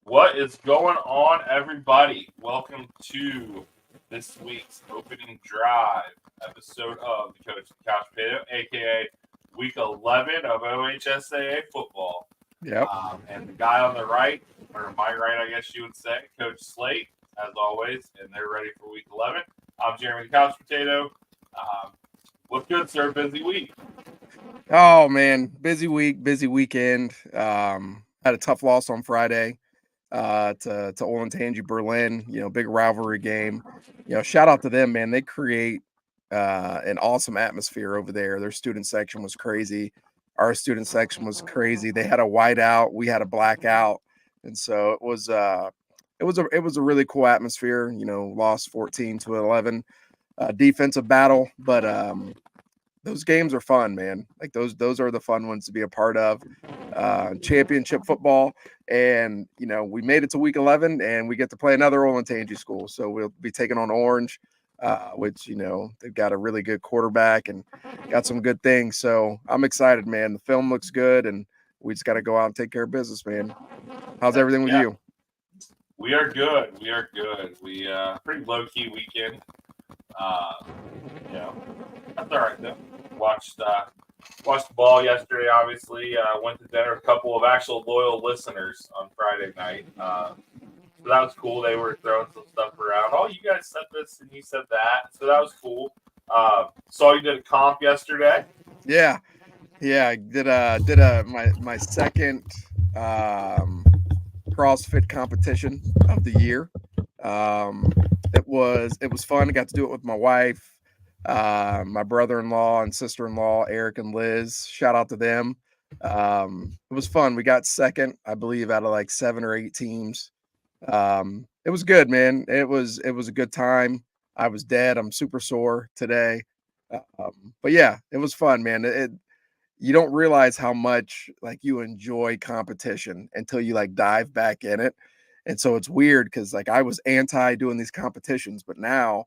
What is going on, everybody? Welcome to this week's opening drive episode of the Coach Couch Potato, aka Week 11 of OHSAA football. Yep. And the guy on the right, or my right, I guess you would say, Coach Slate, as always, and they're ready for Week 11. I'm Jeremy the Couch Potato. What's good, sir? Busy week. Oh man, busy week, busy weekend. Had a tough loss on Friday to Olentangy Berlin. Big rivalry game. Shout out to them, man. They create an awesome atmosphere over there. Their student section was crazy. Our student section was crazy. They had a whiteout, we had a blackout, and so it was a really cool atmosphere. Lost 14-11, defensive battle, but those games are fun, man. Like those are the fun ones to be a part of. Championship football, and we made it to Week 11, and we get to play another Olentangy school. So we'll be taking on Orange, which they've got a really good quarterback and got some good things. So I'm excited, man. The film looks good, and we just got to go out and take care of business, man. How's everything with you? We are good. We pretty low key weekend. That's all right though. Watched the ball yesterday. Obviously, went to dinner with a couple of actual loyal listeners on Friday night. So that was cool. They were throwing some stuff around. Oh, you guys said this and you said that. So that was cool. Saw you did a comp yesterday. Yeah. I did my second CrossFit competition of the year. It was fun. I got to do it with my wife, my brother-in-law and sister-in-law, Eric and Liz. Shout out to them. It was fun. We got second, I believe, out of like 7 or 8 teams. It was good, man. It was a good time. I was dead. I'm super sore today. But yeah, it was fun, man. You don't realize how much like you enjoy competition until you like dive back in it. And so it's weird because like I was anti doing these competitions, but now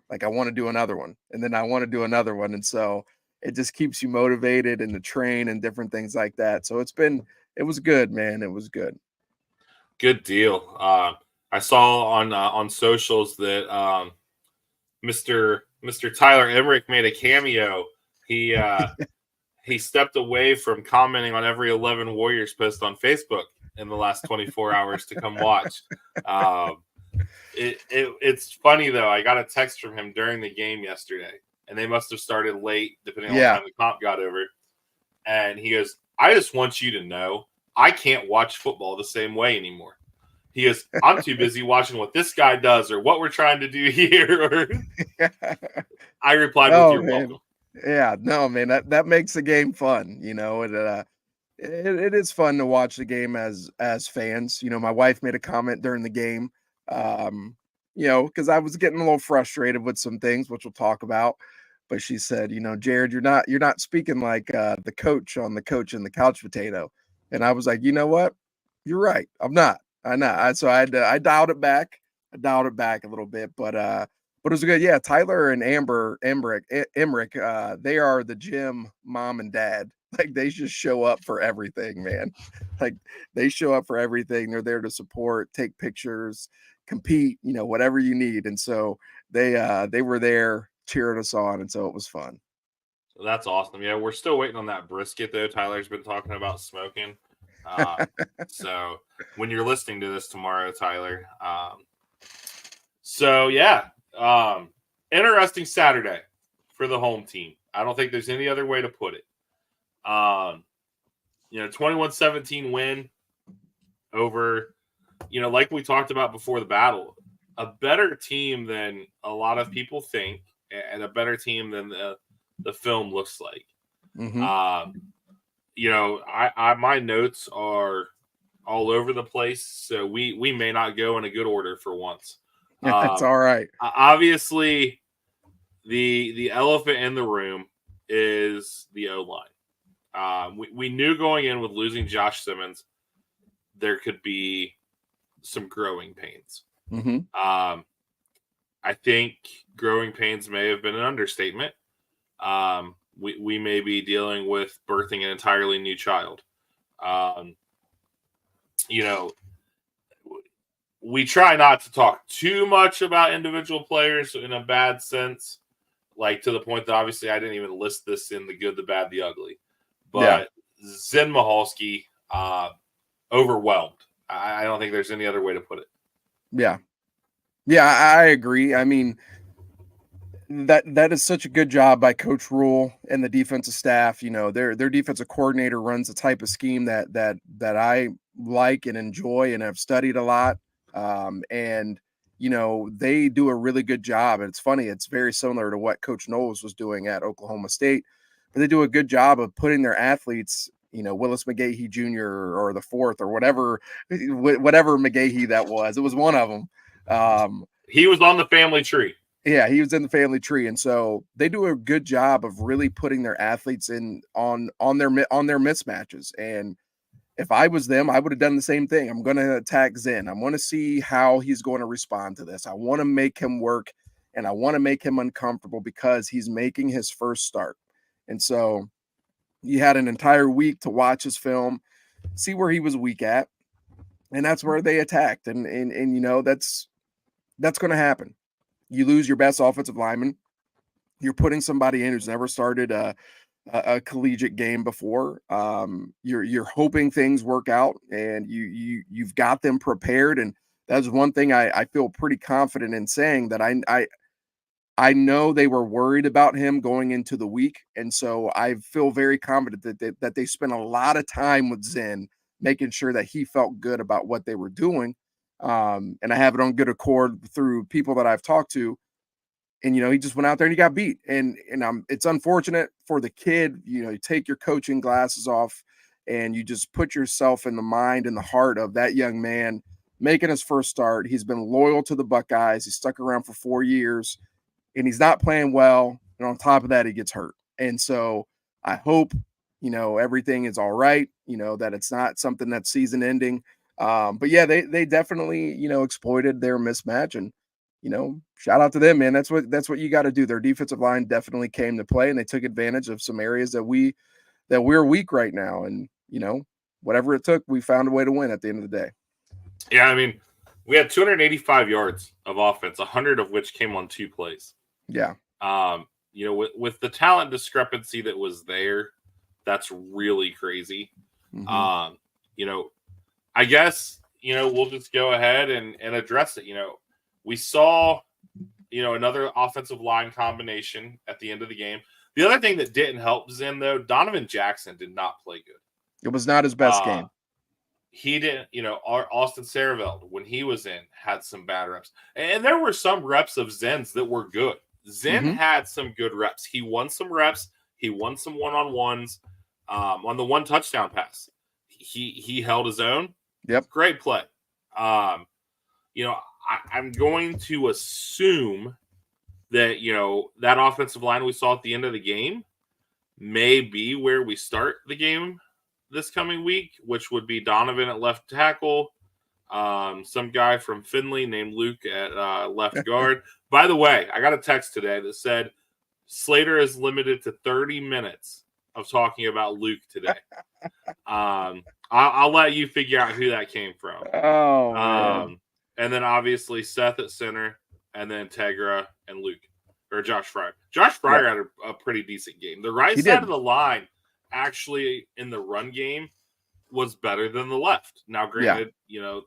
like I want to do another one, and then I want to do another one. And so it just keeps you motivated and to train and different things like that. So it was good, man. It was good. Good deal. I saw on socials that Mr. Tyler Emmerich made a cameo. He stepped away from commenting on every 11 Warriors post on Facebook in the last 24 hours to come watch. It's funny though. I got a text from him during the game yesterday, and they must have started late, depending on what time the comp got over. And he goes, "I just want you to know, I can't watch football the same way anymore." He goes, "I'm too busy watching what this guy does or what we're trying to do here." I replied with, "You're welcome." Yeah, no, man, that makes the game fun. It is fun to watch the game as fans. My wife made a comment during the game, because I was getting a little frustrated with some things, which we'll talk about. But she said, Jared, you're not speaking like the coach on the Coach and the Couch Potato. And I was like, you know what? You're right. I'm not. So I dialed it back. I dialed it back a little bit, but it was good. Yeah, Tyler and Emmerich, they are the gym mom and dad. Like they just show up for everything, man. Like they show up for everything. They're there to support, take pictures, compete, whatever you need. And so they were there cheering us on, and so it was fun. So that's awesome. Yeah, we're still waiting on that brisket though. Tyler's been talking about smoking. So when you're listening to this tomorrow, Tyler. So yeah. Interesting Saturday for the home team. I don't think there's any other way to put it. 21-17 win over, like we talked about before the battle, a better team than a lot of people think, and a better team than the film looks like. Mm-hmm. My notes are all over the place, so we may not go in a good order for once. That's all right. Obviously, the elephant in the room is the O-line. We knew going in with losing Josh Simmons, there could be some growing pains. Mm-hmm. I think growing pains may have been an understatement. We may be dealing with birthing an entirely new child. we try not to talk too much about individual players in a bad sense, like to the point that obviously I didn't even list this in the good, the bad, the ugly. But Zen Michalski, overwhelmed. I don't think there's any other way to put it. Yeah. Yeah, I agree. I mean, that is such a good job by Coach Rule and the defensive staff. You know, their defensive coordinator runs the type of scheme that I like and enjoy and have studied a lot. And you know, they do a really good job. And it's funny, it's very similar to what Coach Knowles was doing at Oklahoma State, but they do a good job of putting their athletes, you know, Willis McGahee Jr. or the fourth or whatever McGahee that was. It was one of them. He was on the family tree. Yeah, he was in the family tree, and so they do a good job of really putting their athletes in on their mismatches. And if I was them, I would have done the same thing. I'm going to attack Zen. I want to see how he's going to respond to this. I want to make him work, and I want to make him uncomfortable because he's making his first start. And so you had an entire week to watch his film, see where he was weak at, and that's where they attacked. And you know, that's going to happen. You lose your best offensive lineman. You're putting somebody in who's never started a collegiate game before. You're hoping things work out, and you've got them prepared. And that's one thing I feel pretty confident in saying, that I know they were worried about him going into the week, and so I feel very confident that they spent a lot of time with Zen, making sure that he felt good about what they were doing. And I have it on good accord through people that I've talked to. And, you know, he just went out there and he got beat. And it's unfortunate for the kid. You know, you take your coaching glasses off and you just put yourself in the mind and the heart of that young man making his first start. He's been loyal to the Buckeyes. He's stuck around for 4 years and he's not playing well. And on top of that, he gets hurt. And so I hope, you know, everything is all right, you know, that it's not something that's season ending. But yeah, they definitely, you know, exploited their mismatch, and, you know, shout out to them, man. That's what you got to do. Their defensive line definitely came to play, and they took advantage of some areas that we're weak right now. And, you know, whatever it took, we found a way to win at the end of the day. Yeah. I mean, we had 285 yards of offense, 100 of which came on 2 plays. Yeah. You know, with the talent discrepancy that was there, that's really crazy. Mm-hmm. You know, I guess, you know, we'll just go ahead and address it. You know, we saw, you know, another offensive line combination at the end of the game. The other thing that didn't help Zen, though, Donovan Jackson did not play good. It was not his best game. He didn't, you know, Austin Sareveld, when he was in, had some bad reps. And there were some reps of Zen's that were good. Zen had some good reps. He won some reps. He won some one-on-ones on the one touchdown pass. He held his own. Yep. Great play. You know, I'm going to assume that, you know, that offensive line we saw at the end of the game may be where we start the game this coming week, which would be Donovan at left tackle, some guy from Findlay named Luke at left guard. By the way, I got a text today that said Slater is limited to 30 minutes of talking about Luke today. I'll let you figure out who that came from. Oh, man. And then obviously Seth at center, and then Tegra and Luke, or Josh Fryer. Josh Fryer had a pretty decent game. The right side of the line, actually, in the run game, was better than the left. Now, granted, you know,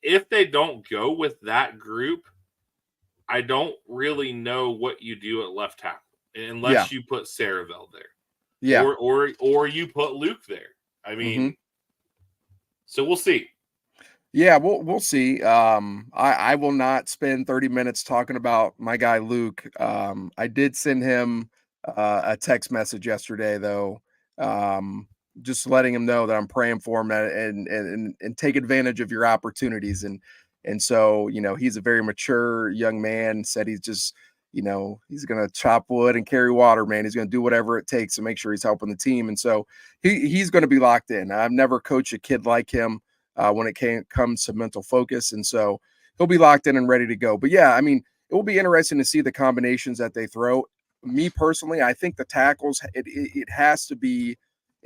if they don't go with that group, I don't really know what you do at left tackle unless you put Sareveld there. Yeah. Or you put Luke there. I mean, so we'll see. Yeah, we'll see. I will not spend 30 minutes talking about my guy Luke. I did send him a text message yesterday, though, just letting him know that I'm praying for him and take advantage of your opportunities. And so, you know, he's a very mature young man. Said he's just, you know, he's going to chop wood and carry water, man. He's going to do whatever it takes to make sure he's helping the team. And so he's going to be locked in. I've never coached a kid like him when it comes to mental focus. And so he'll be locked in and ready to go. But yeah, I mean, it will be interesting to see the combinations that they throw. Me personally, I think the tackles, it has to be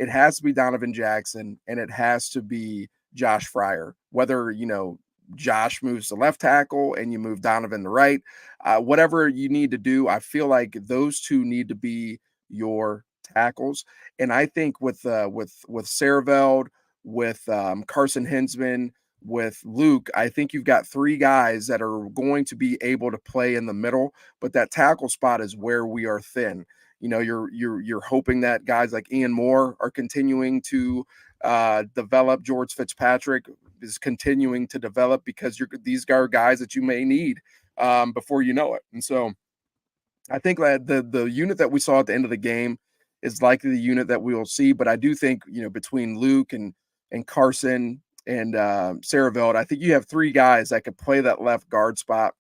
it has to be Donovan Jackson and it has to be Josh Fryer. Whether, Josh moves to left tackle and you move Donovan to right, whatever you need to do, I feel like those two need to be your tackles. And I think with Sareveld, with Carson Hinsman, with Luke, I think you've got three guys that are going to be able to play in the middle, but that tackle spot is where we are thin. You're hoping that guys like Ian Moore are continuing to develop. George Fitzpatrick is continuing to develop, because these are guys that you may need before you know it. And so I think that the unit that we saw at the end of the game is likely the unit that we will see. But I do think, between Luke and Carson and Sareveld, I think you have three guys that could play that left guard spot.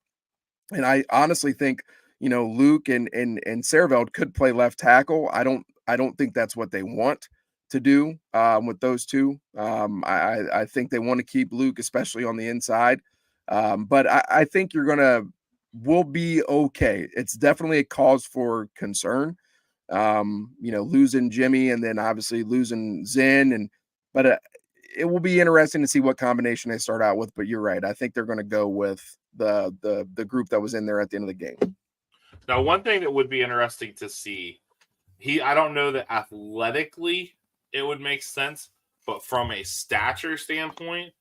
And I honestly think, Luke and Sareveld could play left tackle. I don't think that's what they want to do with those two. I think they want to keep Luke, especially on the inside. But I think we'll be okay. It's definitely a cause for concern. Losing Jimmy and then obviously losing Zen, but it will be interesting to see what combination they start out with. But you're right. I think they're going to go with the group that was in there at the end of the game. Now, one thing that would be interesting to see, I don't know that athletically it would make sense, but from a stature standpoint,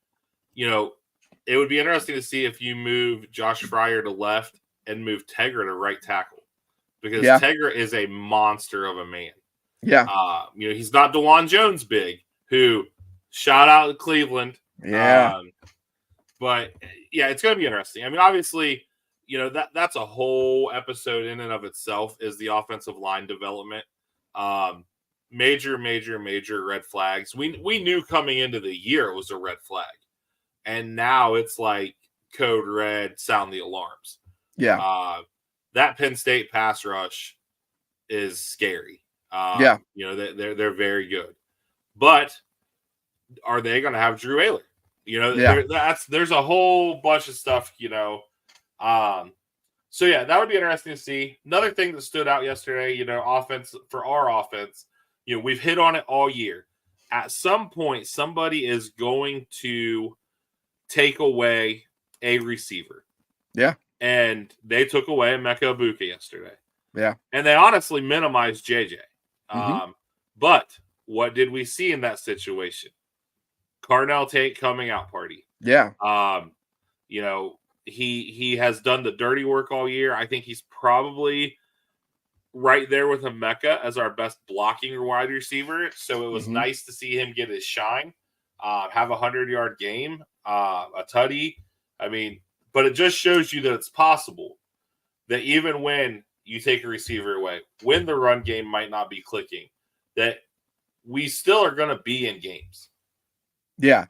it would be interesting to see if you move Josh Fryer to left and move Tegra to right tackle, because Tegra is a monster of a man. Yeah. He's not DeJuan Jones big, who shout out to Cleveland. Yeah. But yeah, it's going to be interesting. I mean, obviously, that's a whole episode in and of itself, is the offensive line development. Major red flags. We knew coming into the year it was a red flag. And now it's like code red, sound the alarms. Yeah. That Penn State pass rush is scary. Yeah. They're very good. But are they going to have Drew Ayler? There's a whole bunch of stuff, So yeah, that would be interesting to see. Another thing that stood out yesterday, offense, for our offense, we've hit on it all year. At some point, somebody is going to take away a receiver. Yeah. And they took away Emeka Egbuka yesterday. Yeah. And they honestly minimized JJ. Mm-hmm. But what did we see in that situation? Carnell Tate coming out party. Yeah. He has done the dirty work all year. I think he's probably right there with Emeka as our best blocking wide receiver. So it was nice to see him get his shine, have a 100-yard game, a tutty. I mean, but it just shows you that it's possible that even when you take a receiver away, when the run game might not be clicking, that we still are going to be in games. Yeah.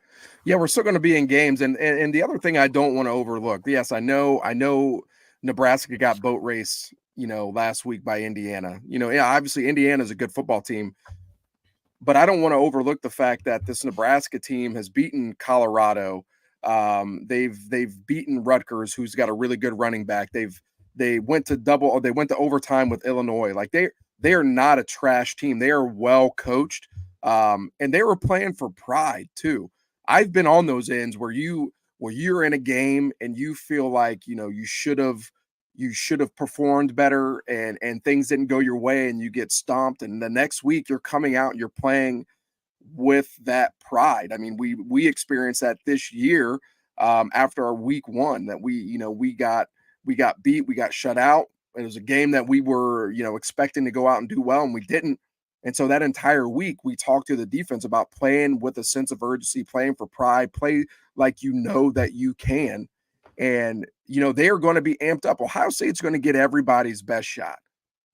Yeah, we're still going to be in games. And the other thing I don't want to overlook, yes, I know Nebraska got boat raced, last week by Indiana. Obviously Indiana is a good football team, but I don't want to overlook the fact that this Nebraska team has beaten Colorado. They've beaten Rutgers, who's got a really good running back. They went to overtime with Illinois. Like they are not a trash team. They are well coached. And they were playing for pride too. I've been on those ends where you're in a game and you feel like, you should have performed better and things didn't go your way and you get stomped. And the next week you're coming out and you're playing with that pride. I mean, we experienced that this year after our week one, that we got beat, we got shut out. It was a game that we were, expecting to go out and do well, and we didn't. And so that entire week, we talked to the defense about playing with a sense of urgency, playing for pride, play like that you can. And, they are going to be amped up. Ohio State's going to get everybody's best shot,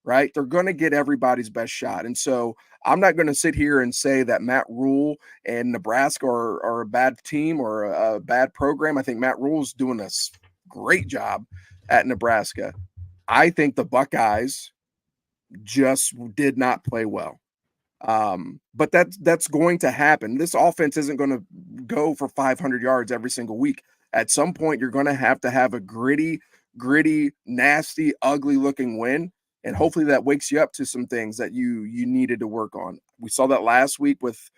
right? They're going to get everybody's best shot. And so I'm not going to sit here and say that Matt Rule and Nebraska are a bad team or a bad program. I think Matt Rule's doing a great job at Nebraska. I think the Buckeyes just did not play well. But that's going to happen. This offense isn't going to go for 500 yards every single week. At some point, you're going to have a gritty, nasty, ugly looking win. And hopefully that wakes you up to some things that you needed to work on. We saw that last week with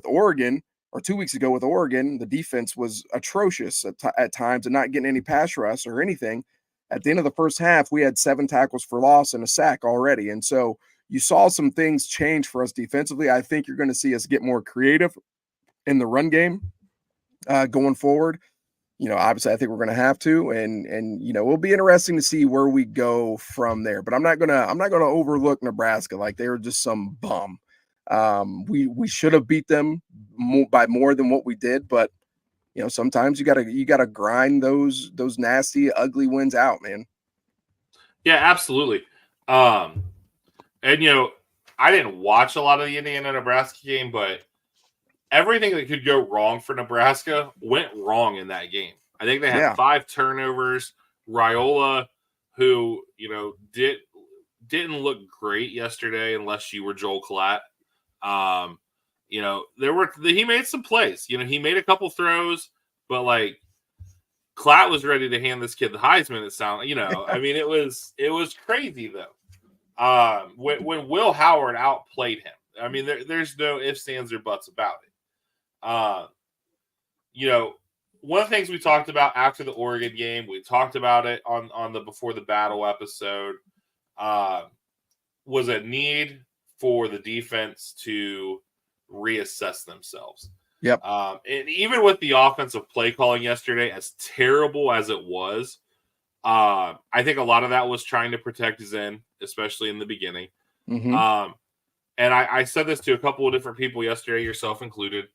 Oregon, or 2 weeks ago with Oregon. The defense was atrocious at times and not getting any pass rush or anything. At the end of the first half, we had 7 tackles for loss and a sack already. And so you saw some things change for us defensively. I think you're going to see us get more creative in the run game going forward. Obviously I think we're going to have to, and it'll be interesting to see where we go from there. But I'm not going to overlook Nebraska. Like, they were just some bum. We should have beat them by more than what we did, but sometimes you gotta grind those nasty, ugly wins out, man. Yeah, absolutely. And I didn't watch a lot of the Indiana-Nebraska game, but everything that could go wrong for Nebraska went wrong in that game. I think they had 5 turnovers. Raiola, who didn't look great yesterday, unless you were Joel Klatt. He made some plays. He made a couple throws, but like, Klatt was ready to hand this kid the Heisman. It sounded, I mean, it was crazy though. When Will Howard outplayed him, I mean, there's no ifs, ands, or buts about it. One of the things we talked about after the Oregon game, we talked about it on the Before the Battle episode, was a need for the defense to reassess themselves. Yep. And even with the offensive play calling yesterday, as terrible as it was, I think a lot of that was trying to protect Zen, especially in the beginning. Mm-hmm. And I said this to a couple of different people yesterday, yourself included.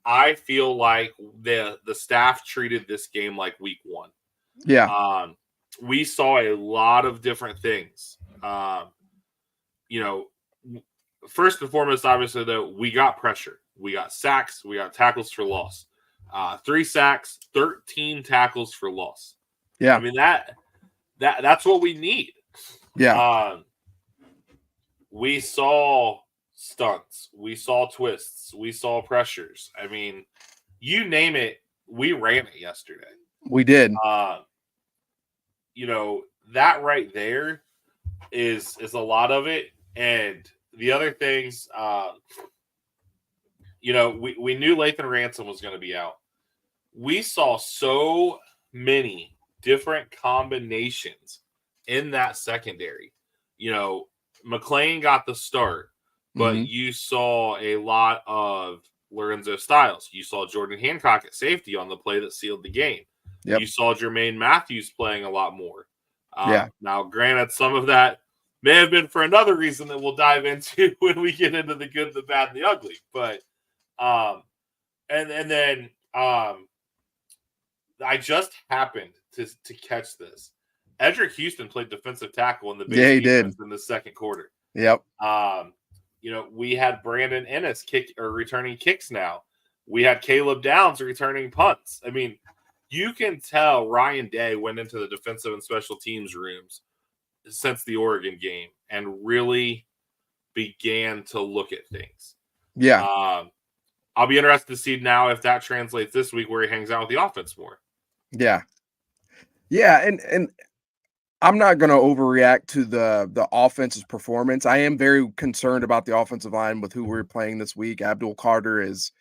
I feel like the staff treated this game like week 1. Yeah. We saw a lot of different things. First and foremost, obviously, though, we got pressure. We got sacks. We got tackles for loss. 3 sacks, 13 tackles for loss. Yeah. I mean, that's what we need. Yeah. We saw stunts. We saw twists. We saw pressures. I mean, you name it, we ran it yesterday. We did. That right there is a lot of it. And the other things, we knew Lathan Ransom was going to be out. We saw so many different combinations in that secondary. McLean got the start, but you saw a lot of Lorenzo Styles. You saw Jordan Hancock at safety on the play that sealed the game. Yep. You saw Jermaine Matthews playing a lot more. Now, granted, some of that may have been for another reason that we'll dive into when we get into the good, the bad, and the ugly. But and then I just happened to catch this. Edric Houston played defensive tackle in the base defense in the second quarter. Yep. We had Brandon Ennis returning kicks now. We had Caleb Downs returning punts. I mean, you can tell Ryan Day went into the defensive and special teams rooms since the Oregon game and really began to look at things. Yeah. I'll be interested to see now if that translates this week where he hangs out with the offense more. Yeah. Yeah, and I'm not going to overreact to the offense's performance. I am very concerned about the offensive line with who we're playing this week. Abdul Carter is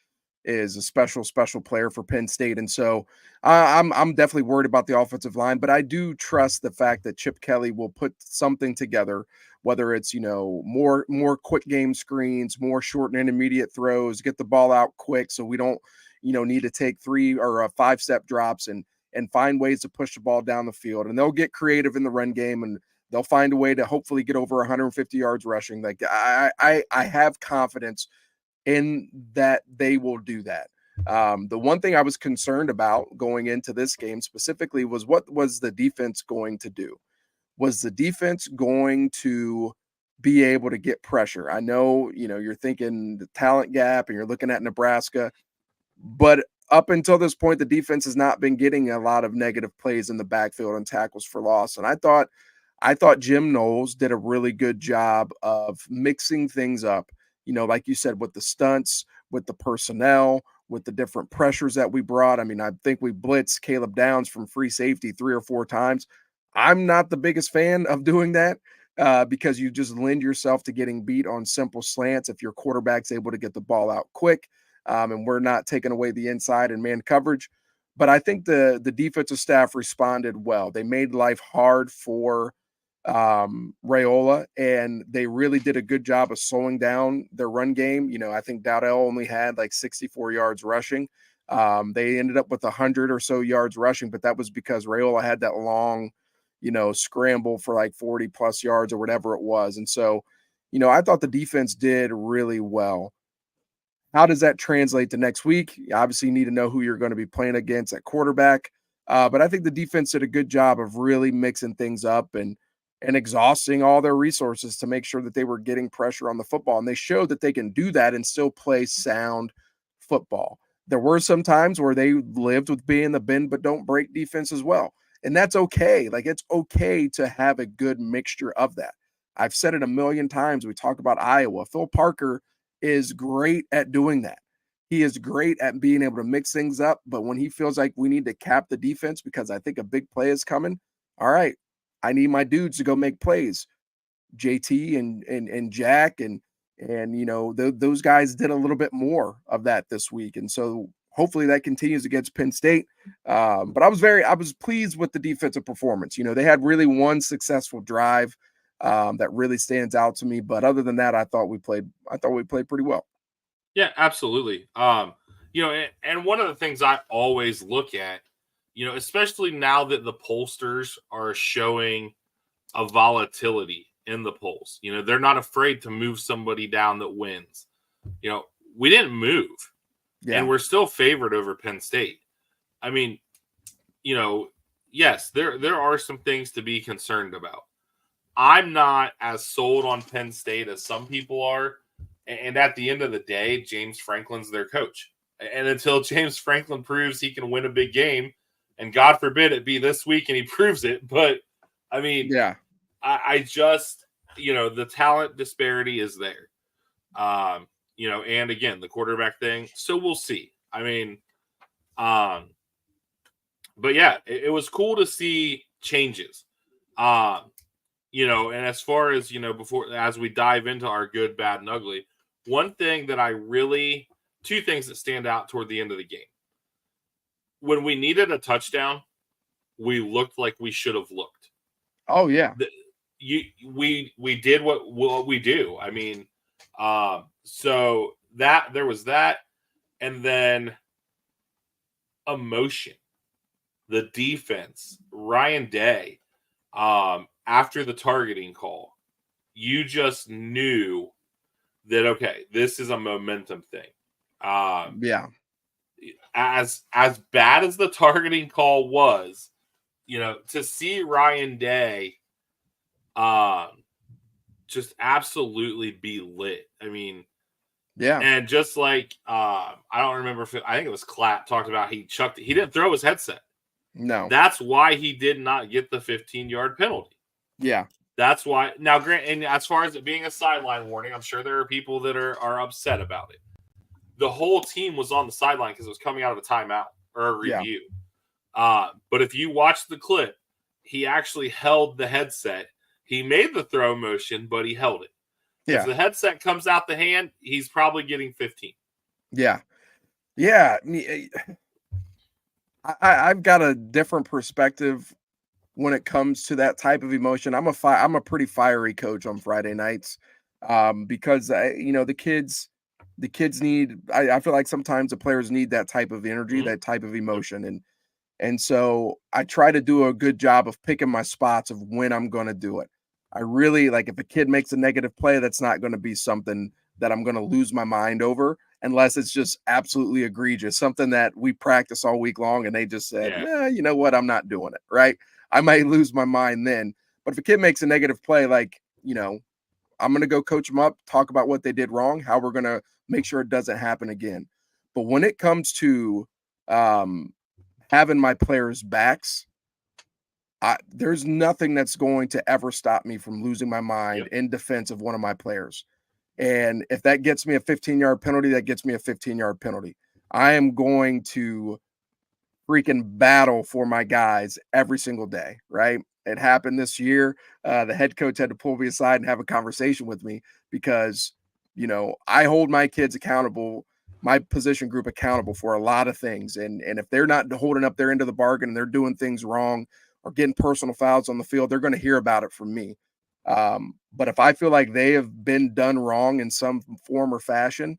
a special player for Penn State, and so I'm definitely worried about the offensive line. But I do trust the fact that Chip Kelly will put something together, whether it's more quick game screens, more short and intermediate throws, get the ball out quick, so we don't need to take 3 or 5-step drops and find ways to push the ball down the field. And they'll get creative in the run game, and they'll find a way to hopefully get over 150 yards rushing. Like I have confidence in that they will do that. The one thing I was concerned about going into this game specifically was what was the defense going to do? Was the defense going to be able to get pressure? I know, you're thinking the talent gap and you're looking at Nebraska, but up until this point, the defense has not been getting a lot of negative plays in the backfield and tackles for loss. And I thought Jim Knowles did a really good job of mixing things up, like you said, with the stunts, with the personnel, with the different pressures that we brought. I mean, I think we blitzed Caleb Downs from free safety 3 or 4 times. I'm not the biggest fan of doing that. because you just lend yourself to getting beat on simple slants if your quarterback's able to get the ball out quick, and we're not taking away the inside and man coverage. But I think the defensive staff responded well. They made life hard for Raiola, and they really did a good job of slowing down their run game. I think Dowdell only had like 64 yards rushing. They ended up with 100 or so yards rushing, but that was because Raiola had that long, scramble for like 40 plus yards or whatever it was. And so, I thought the defense did really well. How does that translate to next week? You obviously need to know who you're going to be playing against at quarterback. But I think the defense did a good job of really mixing things up and exhausting all their resources to make sure that they were getting pressure on the football. And they showed that they can do that and still play sound football. There were some times where they lived with being the bend but don't break defense as well. And that's okay. Like, it's okay to have a good mixture of that. I've said it a million times. We talk about Iowa. Phil Parker is great at doing that. He is great at being able to mix things up. But when he feels like we need to cap the defense because I think a big play is coming, all right, I need my dudes to go make plays. JT and Jack and those guys did a little bit more of that this week. And so hopefully that continues against Penn State. But I was pleased with the defensive performance. They had really one successful drive that really stands out to me. But other than that, I thought we played pretty well. Yeah, absolutely. And one of the things I always look at, especially now that the pollsters are showing a volatility in the polls, they're not afraid to move somebody down that wins. We didn't move, and we're still favored over Penn State. I mean, yes, there are some things to be concerned about. I'm not as sold on Penn State as some people are. And at the end of the day, James Franklin's their coach. And until James Franklin proves he can win a big game, and God forbid it be this week and he proves it. But, I mean, I just, the talent disparity is there. And again, the quarterback thing. So we'll see. I mean, but yeah, it was cool to see changes. And as far as, as we dive into our good, bad, and ugly, two things that stand out toward the end of the game. When we needed a touchdown, we looked like we should have looked. Oh, yeah. We did what we do. I mean, so that there was that. And then emotion, the defense, Ryan Day, after the targeting call, you just knew that, okay, this is a momentum thing. As bad as the targeting call was, to see Ryan Day just absolutely be lit. I mean, and just like I don't remember I think it was Clapp talked about he didn't throw his headset. No. That's why he did not get the 15-yard penalty. Yeah. That's why. Now, Grant, and as far as it being a sideline warning, I'm sure there are people that are upset about it. The whole team was on the sideline because it was coming out of a timeout or a review. But if you watch the clip, he actually held the headset. He made the throw motion, but he held it. If the headset comes out the hand, he's probably getting 15. Yeah. I've got a different perspective when it comes to that type of emotion. I'm a pretty fiery coach on Friday nights because the kids need. I feel like sometimes the players need that type of energy, that type of emotion, and so I try to do a good job of picking my spots of when I'm going to do it. I really like if a kid makes a negative play, that's not going to be something that I'm going to lose my mind over unless it's just absolutely egregious, something that we practice all week long and they just said, you know what, I'm not doing it, right? I might lose my mind then. But if a kid makes a negative play, like, I'm going to go coach them up, talk about what they did wrong, how we're going to make sure it doesn't happen again. But when it comes to having my players' backs, there's nothing that's going to ever stop me from losing my mind in defense of one of my players. And if that gets me a 15-yard penalty, that gets me a 15-yard penalty. I am going to freaking battle for my guys every single day, right? It happened this year. The head coach had to pull me aside and have a conversation with me because, I hold my kids accountable, my position group accountable for a lot of things. And if they're not holding up their end of the bargain and they're doing things wrong or getting personal fouls on the field, they're going to hear about it from me. But if I feel like they have been done wrong in some form or fashion,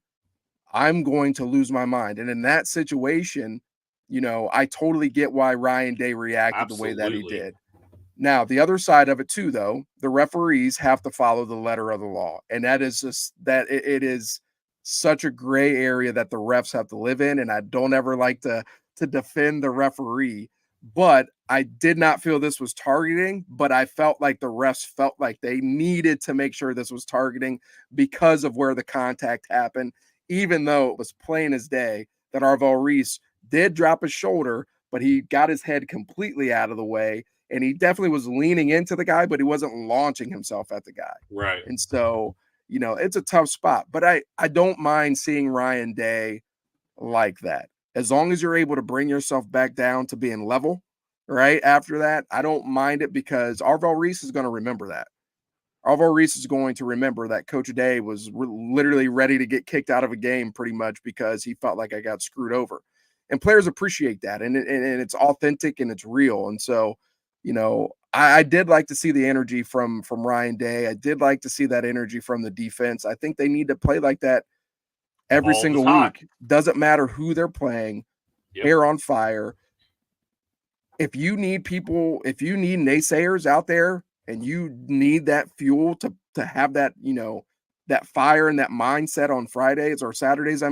I'm going to lose my mind. And in that situation, I totally get why Ryan Day reacted the way that he Absolutely. did. Now, the other side of it too, though, the referees have to follow the letter of the law. And that is just that it is such a gray area that the refs have to live in. And I don't ever like to defend the referee, but I did not feel this was targeting, but I felt like the refs felt like they needed to make sure this was targeting because of where the contact happened, even though it was plain as day that Arvell Reese did drop his shoulder, but he got his head completely out of the way. And he definitely was leaning into the guy, but he wasn't launching himself at the guy. Right. And so, it's a tough spot. But I don't mind seeing Ryan Day like that. As long as you're able to bring yourself back down to being level, right? After that, I don't mind it because Arvell Reese is going to remember that. Arvell Reese is going to remember that Coach Day was literally ready to get kicked out of a game pretty much because he felt like I got screwed over. And players appreciate that. And it's authentic and it's real. And so, I did like to see the energy from Ryan Day. I did like to see that energy from the defense. I think they need to play like that every All single the time. week. Doesn't matter who they're playing. Yep. Hair on fire. If you need naysayers out there and you need that fuel to have that, that fire and that mindset on Fridays or Saturdays,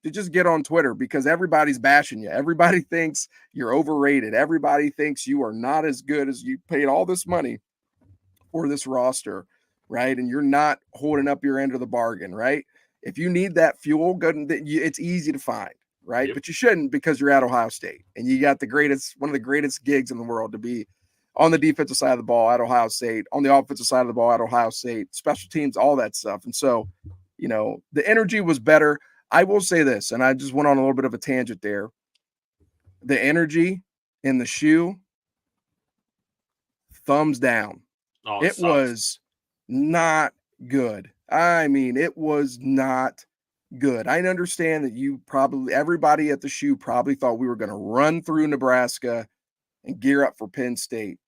to just get on Twitter because everybody's bashing you. Everybody thinks you're overrated. Everybody thinks you are not as good as you paid all this money for this roster, right? And you're not holding up your end of the bargain, right? If you need that fuel, it's easy to find, right? Yep. But you shouldn't because you're at Ohio State and you got one of the greatest gigs in the world to be on the defensive side of the ball at Ohio State, on the offensive side of the ball at Ohio State, special teams, all that stuff. And so, the energy was better. I will say this, and I just went on a little bit of a tangent there. The energy in the shoe, thumbs down. Oh, it was not good. It was not good. I understand that everybody at the shoe probably thought we were going to run through Nebraska and gear up for Penn State.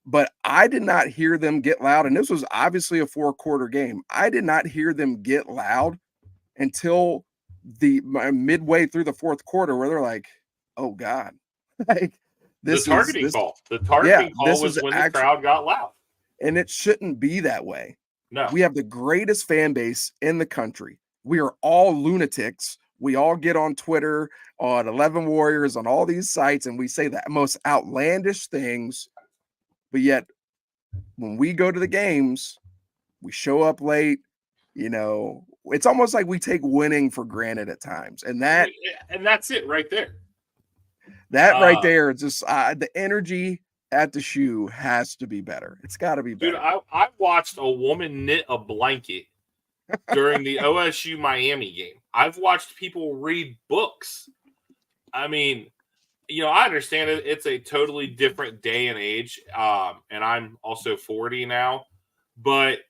But I did not hear them get loud. And this was obviously a 4-quarter game. I did not hear them get loud until the midway through the fourth quarter where they're like, oh God, like the targeting call. The targeting call was when the crowd got loud. And it shouldn't be that way. No. We have the greatest fan base in the country. We are all lunatics. We all get on Twitter, on 11 Warriors, on all these sites, and we say the most outlandish things. But yet, when we go to the games, we show up late. It's almost like we take winning for granted at times. And that's it right there. That right there, just the energy at the shoe has to be better. It's got to be better. Dude, I watched a woman knit a blanket during the OSU Miami game. I've watched people read books. I understand it's a totally different day and age, and I'm also 40 now, but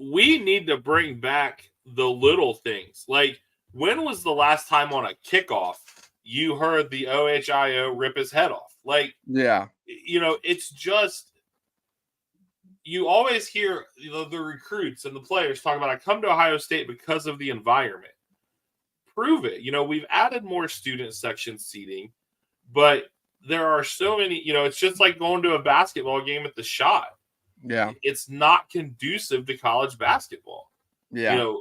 we need to bring back the little things. Like, when was the last time on a kickoff you heard the OHIO rip his head off? Like, yeah, it's just, you always hear the recruits and the players talk about, I come to Ohio State because of the environment. Prove it. We've added more student section seating, but there are so many, it's just like going to a basketball game at the Shot. Yeah. It's not conducive to college basketball. Yeah.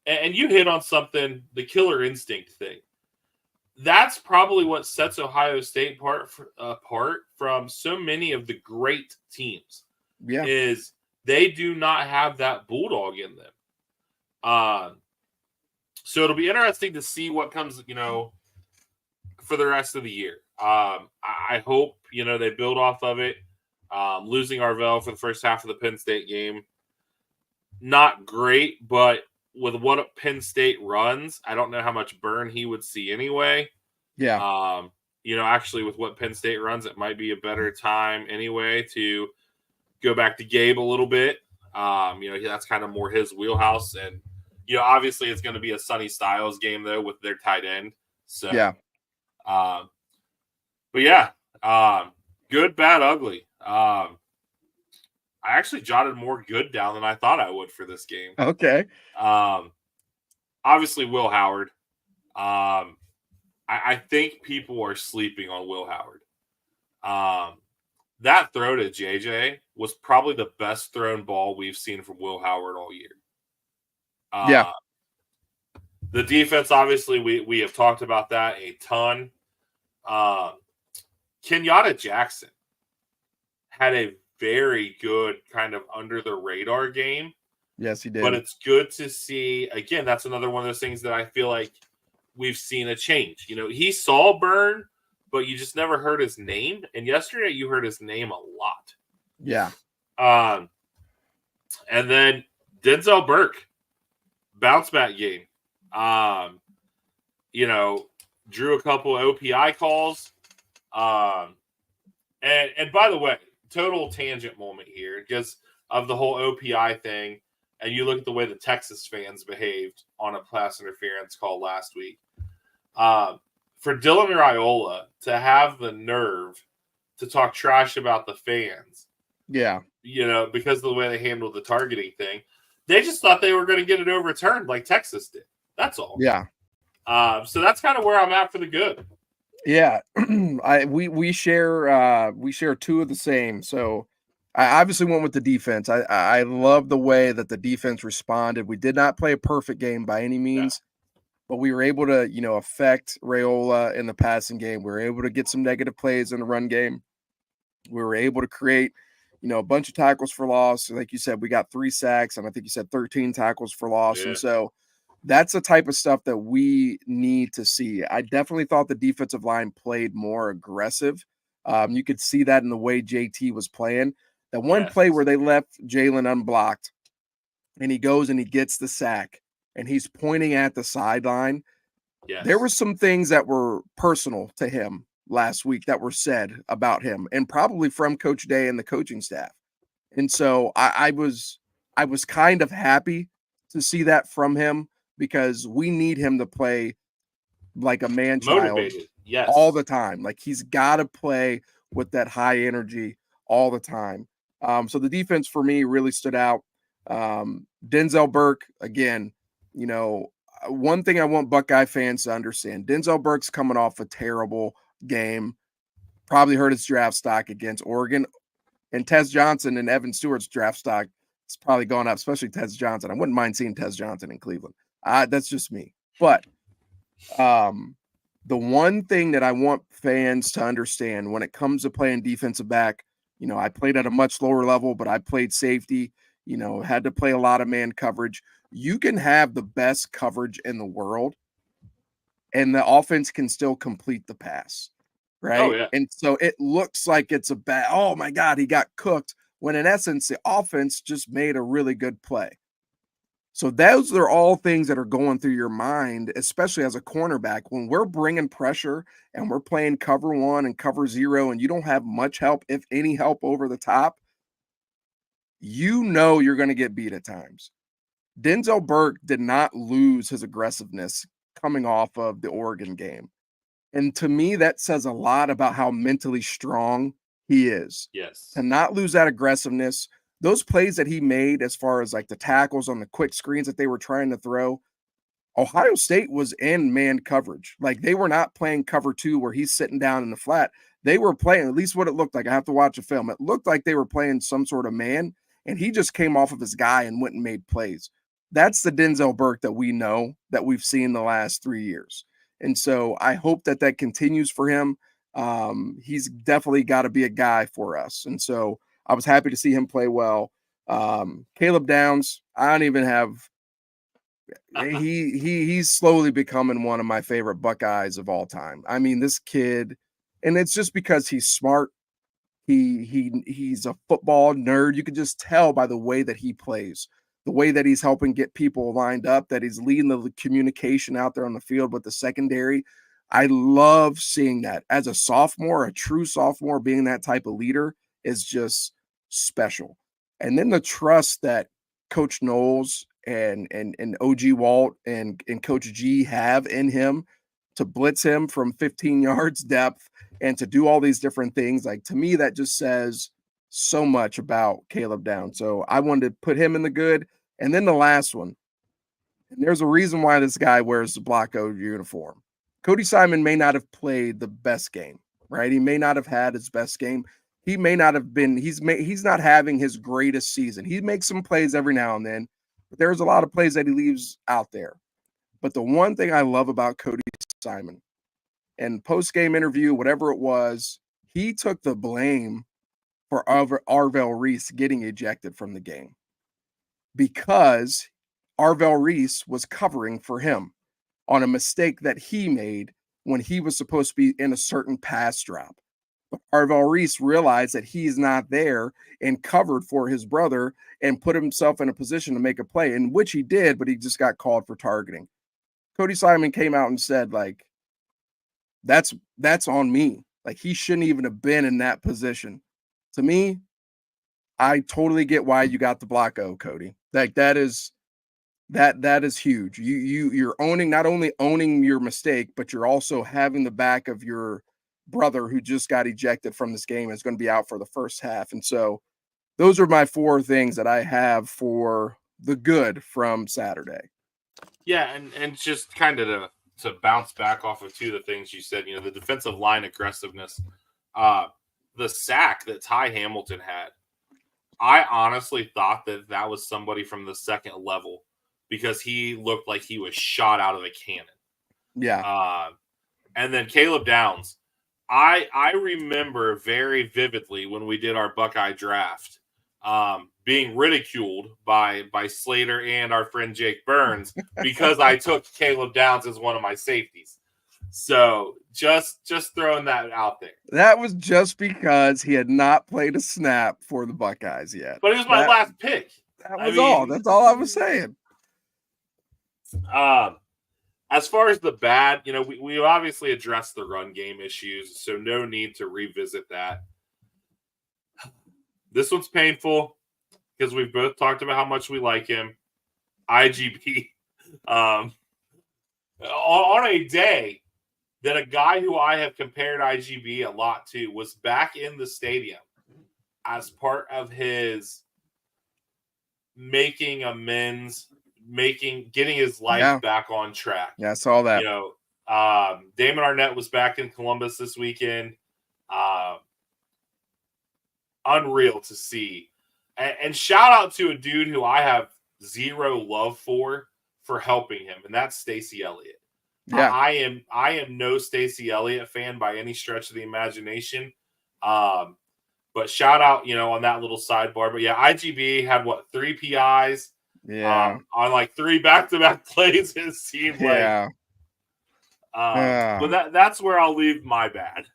And you hit on something, the killer instinct thing. That's probably what sets Ohio State apart from so many of the great teams. Yeah. Is they do not have that bulldog in them. So it'll be interesting to see what comes, for the rest of the year. I hope, they build off of it. Losing Arvell for the first half of the Penn State game, not great, but with what Penn State runs, I don't know how much burn he would see anyway. Yeah. actually with what Penn State runs, it might be a better time anyway to go back to Gabe a little bit. That's kind of more his wheelhouse. And, obviously it's going to be a Sonny Styles game, though, with their tight end. So, Yeah. But yeah, good, bad, ugly. I actually jotted more good down than I thought I would for this game. Okay. Obviously, Will Howard. I think people are sleeping on Will Howard. That throw to JJ was probably the best thrown ball we've seen from Will Howard all year. Yeah. The defense, obviously, we have talked about that a ton. Kenyatta Jackson had a very good kind of under the radar game. Yes, he did. But it's good to see, again, that's another one of those things that I feel like we've seen a change. He saw burn, but you just never heard his name. And yesterday you heard his name a lot. Yeah. And then Denzel Burke, bounce back game. Drew a couple of OPI calls. And by the way, total tangent moment here because of the whole OPI thing. And you look at the way the Texas fans behaved on a pass interference call last week. For Dylan Raiola to have the nerve to talk trash about the fans. Yeah. Because of the way they handled the targeting thing. They just thought they were going to get it overturned like Texas did. That's all. Yeah. So that's kind of where I'm at for the good. Yeah. we share two of the same. So I obviously went with the defense. I love the way that the defense responded. We did not play a perfect game by any means, but we were able to, affect Raiola in the passing game. We were able to get some negative plays in the run game. We were able to create, a bunch of tackles for loss. Like you said, we got 3 sacks, and I think you said 13 tackles for loss. Yeah. And so that's the type of stuff that we need to see. I definitely thought the defensive line played more aggressive. You could see that in the way JT was playing. That one play where they left Jalen unblocked and he goes and he gets the sack and he's pointing at the sideline. Yes. There were some things that were personal to him last week that were said about him and probably from Coach Day and the coaching staff. And so I was kind of happy to see that from him because we need him to play like a man-child all the time. Like he's got to play with that high energy all the time. So the defense for me really stood out. Denzel Burke, again, one thing I want Buckeye fans to understand, Denzel Burke's coming off a terrible game, probably hurt his draft stock against Oregon. And Tez Johnson and Evan Stewart's draft stock is probably gone up, especially Tez Johnson. I wouldn't mind seeing Tez Johnson in Cleveland. That's just me. But the one thing that I want fans to understand when it comes to playing defensive back, I played at a much lower level, but I played safety, had to play a lot of man coverage. You can have the best coverage in the world and the offense can still complete the pass, right? Oh, yeah. And so it looks like it's a bad, oh my God, he got cooked, when in essence, the offense just made a really good play. So those are all things that are going through your mind, especially as a cornerback, when we're bringing pressure and we're playing cover 1 and cover 0, and you don't have much help, if any help over the top, you're going to get beat at times. Denzel Burke did not lose his aggressiveness coming off of the Oregon game. And to me, that says a lot about how mentally strong he is. Yes. To not lose that aggressiveness. Those plays that he made as far as like the tackles on the quick screens that they were trying to throw, Ohio State was in man coverage. Like they were not playing cover 2 where he's sitting down in the flat. They were playing, at least what it looked like. I have to watch a film. It looked like they were playing some sort of man, and he just came off of his guy and went and made plays. That's the Denzel Burke that we know, that we've seen the last 3 years. And so I hope that continues for him. He's definitely got to be a guy for us. And so I was happy to see him play well. Caleb Downs, I don't even have he's slowly becoming one of my favorite Buckeyes of all time. I mean, this kid, and it's just because he's smart. He's a football nerd. You can just tell by the way that he plays, the way that he's helping get people lined up, that he's leading the communication out there on the field with the secondary. I love seeing that as a sophomore, a true sophomore, being that type of leader is just special. And then the trust that Coach Knowles and OG Walt and Coach G have in him to blitz him from 15 yards depth and to do all these different things. Like, to me, that just says so much about Caleb Downs. So I wanted to put him in the good. And then the last one, and there's a reason why this guy wears the Black O uniform. Cody Simon may not have played the best game, right? He may not have had his best game. He may not have been, he's not having his greatest season. He makes some plays every now and then, but there's a lot of plays that he leaves out there. But the one thing I love about Cody Simon, and post-game interview, whatever it was, he took the blame for Arvell Reese getting ejected from the game because Arvell Reese was covering for him on a mistake that he made when he was supposed to be in a certain pass drop. But Arvell Reese realized that he's not there and covered for his brother and put himself in a position to make a play, in which he did, but he just got called for targeting. Cody Simon came out and said, like, that's on me. Like, he shouldn't even have been in that position. To me, I totally get why you got the Black O, Cody. Like, that is huge. You're not only owning your mistake, but you're also having the back of your brother who just got ejected from this game and is going to be out for the first half. And so those are my 4 things that I have for the good from Saturday. Yeah, and just kind of to bounce back off of 2 of the things you said, the defensive line aggressiveness, the sack that Ty Hamilton had. I honestly thought that was somebody from the second level because he looked like he was shot out of a cannon. Yeah. And then Caleb Downs. I remember very vividly when we did our Buckeye draft, being ridiculed by Slater and our friend Jake Burns because I took Caleb Downs as one of my safeties. So just throwing that out there. That was just because he had not played a snap for the Buckeyes yet. But it was my last pick. That was all. That's all I was saying. As far as the bad, we obviously addressed the run game issues, so no need to revisit that. This one's painful because we've both talked about how much we like him. IGB. On a day that a guy who I have compared IGB a lot to was back in the stadium as part of his making amends, getting his life back on track. Yeah, I saw that. Damon Arnett was back in Columbus this weekend. Unreal to see. And shout out to a dude who I have zero love for helping him, and that's Stacey Elliott. Yeah. I am no Stacey Elliott fan by any stretch of the imagination. But shout out, on that little sidebar. But yeah, IGB had 3 PIs. Yeah. On like 3 back-to-back plays, it seemed like. Yeah. But that's where I'll leave my bad.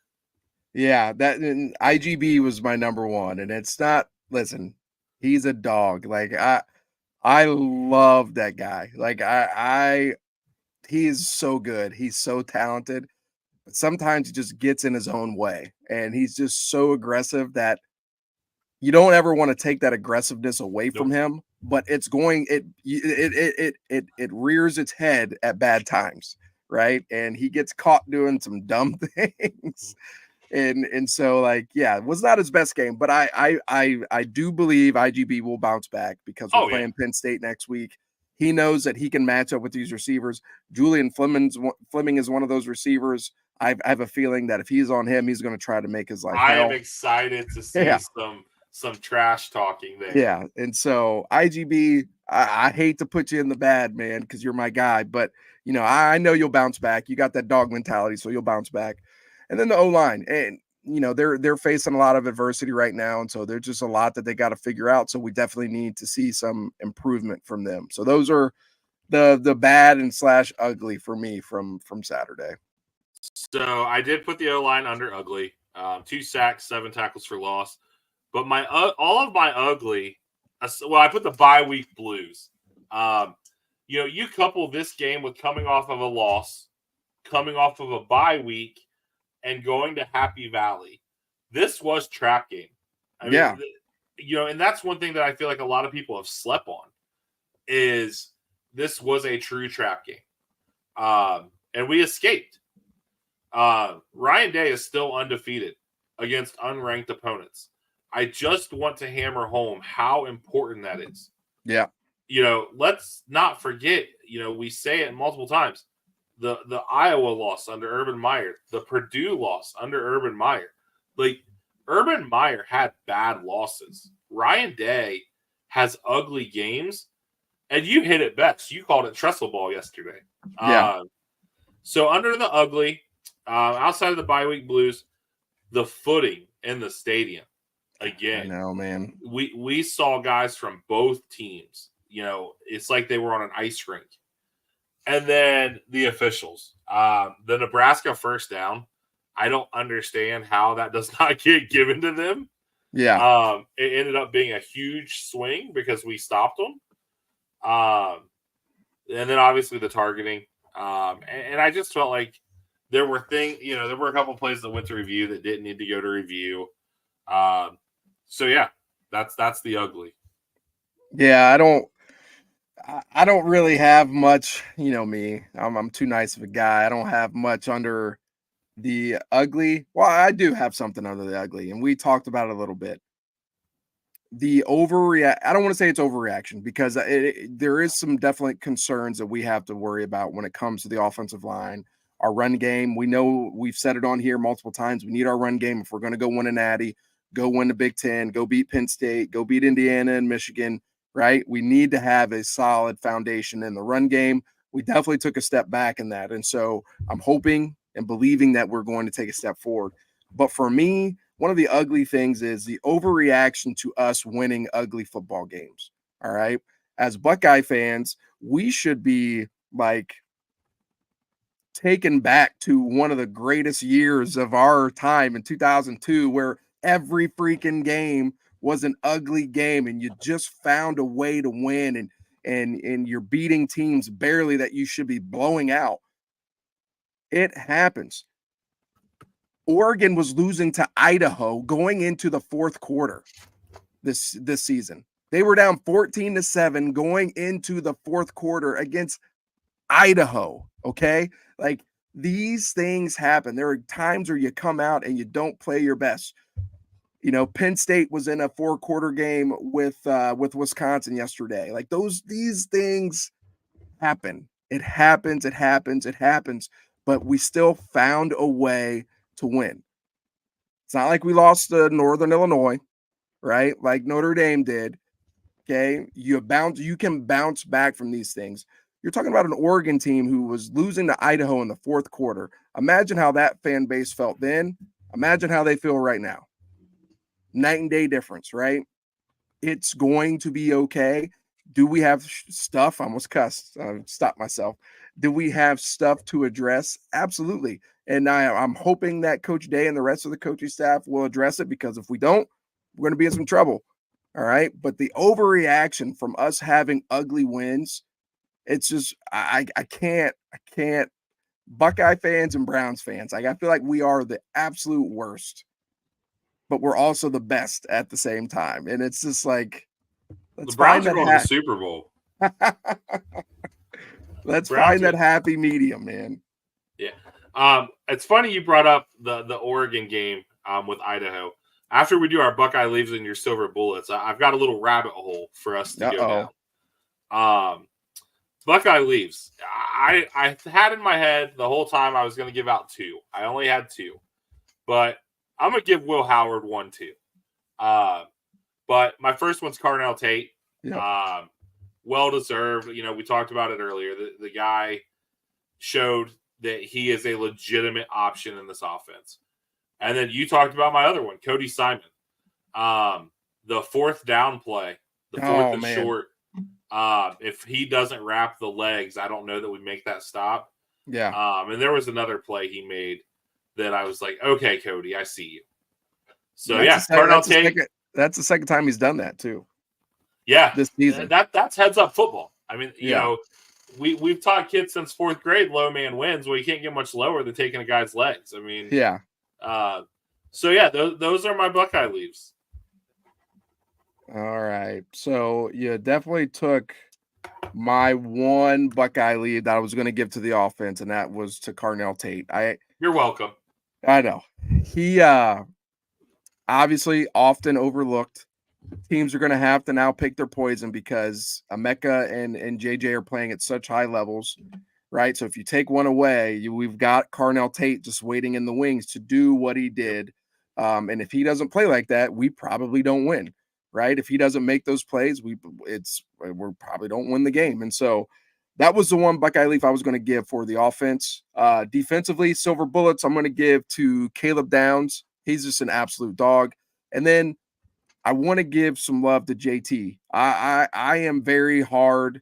Yeah, that IGB was my number 1, and it's not. Listen, he's a dog. Like, I love that guy. Like, he is so good. He's so talented. But sometimes he just gets in his own way, and he's just so aggressive that you don't ever want to take that aggressiveness away from him. But it rears its head at bad times, right? And he gets caught doing some dumb things. And so, like, yeah, it was not his best game, but I do believe IGB will bounce back because we're playing Penn State next week. He knows that he can match up with these receivers. Julian Fleming is one of those receivers. I have a feeling that if he's on him, he's going to try to make his life hell. I am excited to see some trash talking there. Yeah, and so IGB, I hate to put you in the bad, man, because you're my guy, but I know you'll bounce back. You got that dog mentality, so you'll bounce back. And then the O-line, and they're facing a lot of adversity right now, and so there's just a lot that they got to figure out. So we definitely need to see some improvement from them. So those are the bad and / ugly for me from Saturday. So I did put the O-line under ugly, 2 sacks, 7 tackles for loss. But all of my ugly, I put the bye week blues. You couple this game with coming off of a loss, coming off of a bye week and going to Happy Valley. This was trap game. I mean, and that's one thing that I feel like a lot of people have slept on is this was a true trap game. And we escaped. Ryan Day is still undefeated against unranked opponents. I just want to hammer home how important that is. Yeah. Let's not forget, we say it multiple times. The Iowa loss under Urban Meyer, the Purdue loss under Urban Meyer. Like, Urban Meyer had bad losses. Ryan Day has ugly games, and you hit it best. You called it trestle ball yesterday. Yeah. So under the ugly, outside of the bye week blues, the footing in the stadium. Again, I know, man. We saw guys from both teams. It's like they were on an ice rink. And then the officials. The Nebraska first down, I don't understand how that does not get given to them. Yeah. It ended up being a huge swing because we stopped them. And then obviously the targeting. And I just felt like there were there were a couple plays that went to review that didn't need to go to review. So yeah, that's the ugly. Yeah, I don't really have much, me. I'm too nice of a guy. I don't have much under the ugly. Well, I do have something under the ugly, and we talked about it a little bit. The overreact. I don't want to say it's overreaction because there is some definite concerns that we have to worry about when it comes to the offensive line. Our run game, we know we've said it on here multiple times. We need our run game if we're going to go win a natty, go win the Big Ten, go beat Penn State, go beat Indiana and Michigan, right? We need to have a solid foundation in the run game. We definitely took a step back in that. And so I'm hoping and believing that we're going to take a step forward. But for me, one of the ugly things is the overreaction to us winning ugly football games. All right. As Buckeye fans, we should be like taken back to one of the greatest years of our time in 2002, where every freaking game was an ugly game and you just found a way to win and you're beating teams barely that you should be blowing out. It happens. Oregon was losing to Idaho going into the fourth quarter this season. They were down 14-7 going into the fourth quarter against Idaho. Okay. Like, these things happen. There are times where you come out and you don't play your best. Penn State was in a 4-quarter game with Wisconsin yesterday. Like, these things happen. It happens. But we still found a way to win. It's not like we lost to Northern Illinois, right? Like Notre Dame did. Okay. You can bounce back from these things. You're talking about an Oregon team who was losing to Idaho in the fourth quarter. Imagine how that fan base felt then. Imagine how they feel right now. Night and day difference, right? It's going to be okay. Do we have stuff? I almost cussed. Stop myself. Do we have stuff to address? Absolutely. And I'm hoping that Coach Day and the rest of the coaching staff will address it, because if we don't, we're going to be in some trouble. All right. But the overreaction from us having ugly wins, it's just, I can't. Buckeye fans and Browns fans, I feel like we are the absolute worst, but we're also the best at the same time. And it's just like, the Browns are going to the Super Bowl. Let's find that happy medium, man. Yeah. It's funny you brought up the Oregon game with Idaho. After we do our Buckeye Leaves in Your Silver Bullets, I've got a little rabbit hole for us to go down. Buckeye Leaves. I had in my head the whole time I was going to give out 2. I only had 2. But I'm going to give Will Howard 1 too. But my first one's Carnell Tate. Yep. Well-deserved. We talked about it earlier. The guy showed that he is a legitimate option in this offense. And then you talked about my other one, Cody Simon. The fourth down play, the fourth and short. If he doesn't wrap the legs, I don't know that we make that stop. Yeah. And there was another play he made that I was like, okay, Cody, I see you. So Carnell Tate. That's the second time he's done that too. Yeah, this season. That's heads up football. I mean, you know, we've taught kids since 4th grade low man wins. Well, you can't get much lower than taking a guy's legs. I mean, yeah. So yeah, those are my Buckeye leaves. All right. So you definitely took my one Buckeye lead that I was going to give to the offense, and that was to Carnell Tate. You're welcome. I know. He obviously often overlooked. Teams are going to have to now pick their poison because Emeka and JJ are playing at such high levels, right? So if you take one away, we've got Carnell Tate just waiting in the wings to do what he did. And if he doesn't play like that, we probably don't win, right? If he doesn't make those plays, we probably don't win the game. And so that was the one Buckeye leaf I was going to give for the offense. Defensively, silver bullets I'm going to give to Caleb Downs. He's just an absolute dog. And then I want to give some love to JT. I am very hard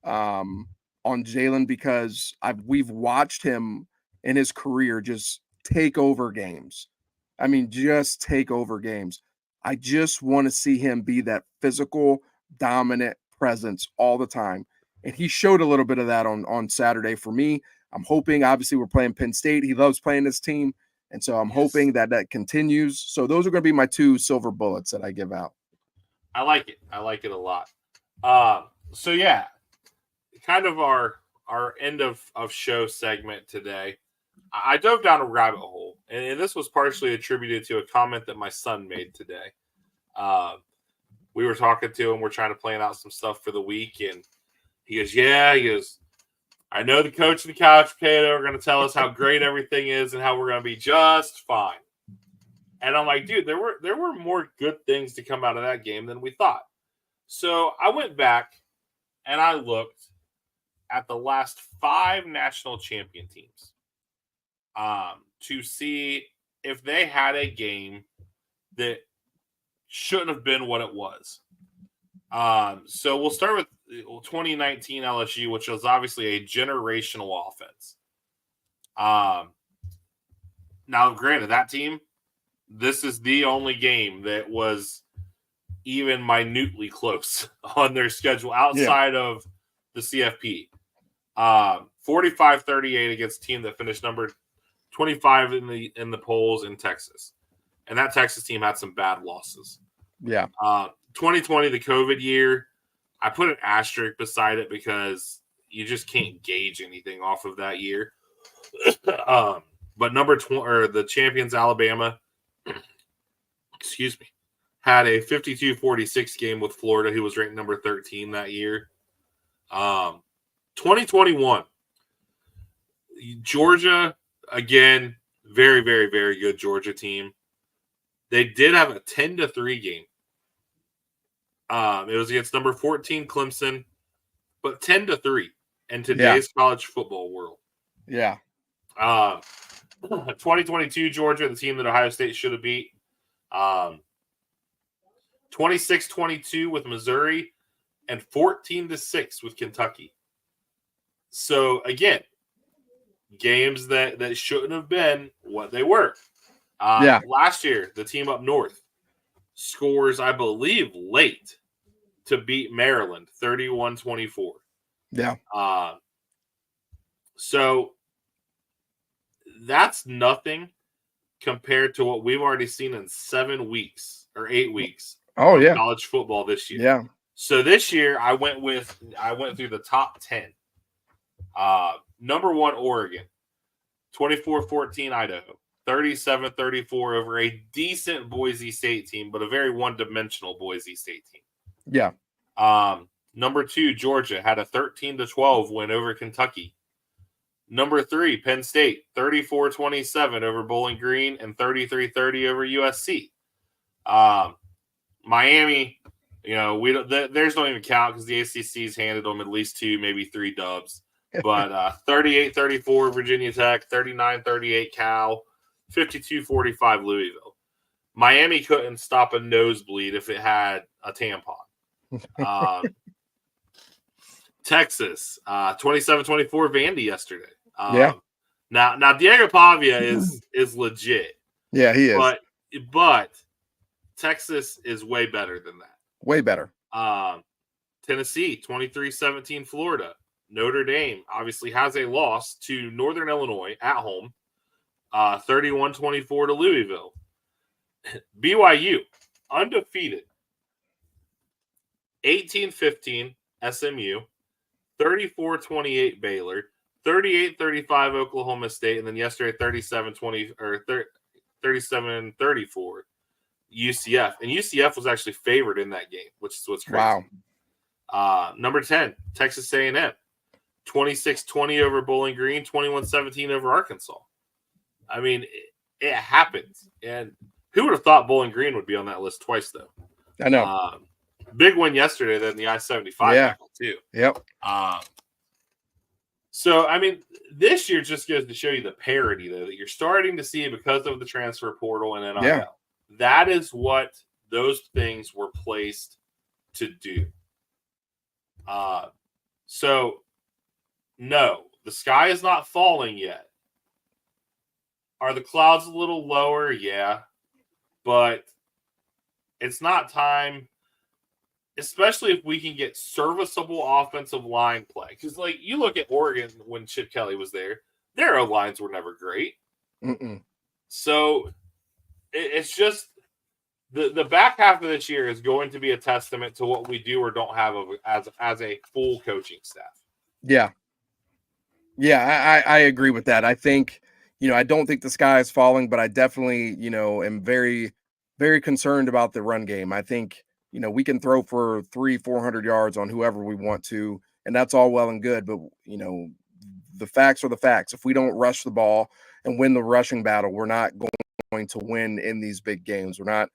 on Jalen because we've watched him in his career just take over games. I mean, just take over games. I just want to see him be that physical, dominant presence all the time. And he showed a little bit of that on Saturday for me. I'm hoping, obviously, we're playing Penn State. He loves playing this team. And so I'm hoping that continues. So those are going to be my two silver bullets that I give out. I like it. I like it a lot. So yeah, kind of our end of show segment today. I dove down a rabbit hole, and this was partially attributed to a comment that my son made today. We were talking to him. We're trying to plan out some stuff for the week, and he goes, "Yeah," he goes, "I know the coach and the couch potato are going to tell us how great everything is and how we're going to be just fine." And I'm like, dude, there were more good things to come out of that game than we thought. So I went back and I looked at the last 5 national champion teams to see if they had a game that shouldn't have been what it was. So we'll start with 2019 LSU, which was obviously a generational offense. Now, granted, that team, this is the only game that was even minutely close on their schedule outside of the CFP. 45-38 against a team that finished number 25 in the polls in Texas. And that Texas team had some bad losses. Yeah. 2020, the COVID year, I put an asterisk beside it because you just can't gauge anything off of that year. But number 20, or the champions Alabama, excuse me, had a 52-46 game with Florida, who was ranked number 13 that year. 2021, Georgia, again, very, very, very good Georgia team. They did have a 10-3 game. It was against number 14 Clemson, but 10-3 in today's college football world. Yeah. 2022 Georgia, the team that Ohio State should have beat. 26-22 with Missouri and 14-6 with Kentucky. So again, games that shouldn't have been what they were. Last year, the team up north scores, I believe, late to beat Maryland 31-24. Yeah. So that's nothing compared to what we've already seen in 7 weeks or 8 weeks of college football this year. Yeah. So this year I went through the top 10. Number 1, Oregon, 24-14 Idaho, 37-34 over a decent Boise State team, but a very one-dimensional Boise State team. Yeah. Number 2, Georgia had a 13-12 win over Kentucky. Number 3, Penn State, 34-27 over Bowling Green and 33-30 over USC. Miami, theirs don't even count because the ACC's handed them at least 2, maybe 3 dubs. But 38-34 Virginia Tech, 39-38 Cal, 52-45 Louisville. Miami couldn't stop a nosebleed if it had a tampon. Texas, 27-24 Vandy yesterday. Now Diego Pavia is legit. Yeah, he is. But Texas is way better than that. Way better. Tennessee, 23-17 Florida. Notre Dame obviously has a loss to Northern Illinois at home, 31-24 to Louisville. BYU, undefeated, 18-15 SMU, 34-28 Baylor, 38-35 Oklahoma State, and then yesterday 37-20 or 37-34 UCF. And UCF was actually favored in that game, which is what's crazy. Wow. Number 10, Texas A&M, 26-20 over Bowling Green, 21-17 over Arkansas. I mean, it happens. And who would have thought Bowling Green would be on that list twice, though? I know. Big win yesterday than the I-75 battle, too. Yep. So, I mean, this year just goes to show you the parity, though, that you're starting to see because of the transfer portal and NIL. Yeah. That is what those things were placed to do. So, no, the sky is not falling yet. Are the clouds a little lower? Yeah. But it's not time, especially if we can get serviceable offensive line play. Because, like, you look at Oregon when Chip Kelly was there, their O-lines were never great. So it's just the back half of this year is going to be a testament to what we do or don't have as a full coaching staff. Yeah. Yeah, I agree with that. I think, I don't think the sky is falling, but I definitely, am very, very concerned about the run game. I think, we can throw for 300-400 yards on whoever we want to, and that's all well and good. But, the facts are the facts. If we don't rush the ball and win the rushing battle, we're not going to win in these big games. We're not